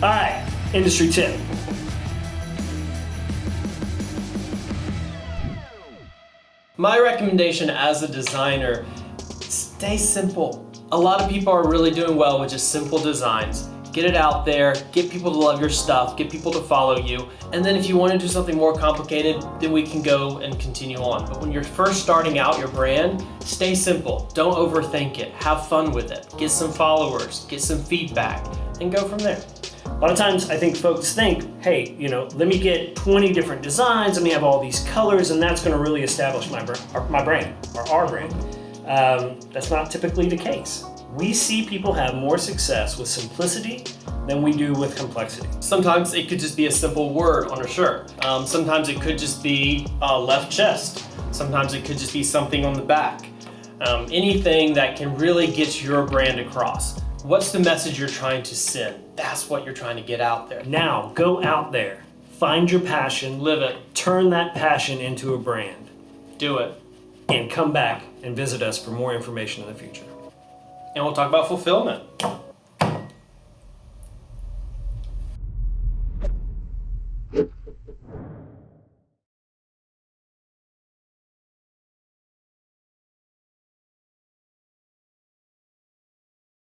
All right, industry tip. My recommendation as a designer, stay simple. A lot of people are really doing well with just simple designs. Get it out there, get people to love your stuff, get people to follow you, and then if you want to do something more complicated, then we can go and continue on. But when you're first starting out your brand, stay simple. Don't overthink it. Have fun with it. Get some followers, get some feedback, and go from there. A lot of times I think folks think, hey, let me get 20 different designs, let me have all these colors, and that's gonna really establish my brand, or our brand. That's not typically the case. We see people have more success with simplicity than we do with complexity. Sometimes it could just be a simple word on a shirt. Sometimes it could just be left chest. Sometimes it could just be something on the back. Anything that can really get your brand across. What's the message you're trying to send? That's what you're trying to get out there. Now, go out there, find your passion, Live it. turn that passion into a brand, Do it. and come back and visit us for more information in the future. And we'll talk about fulfillment.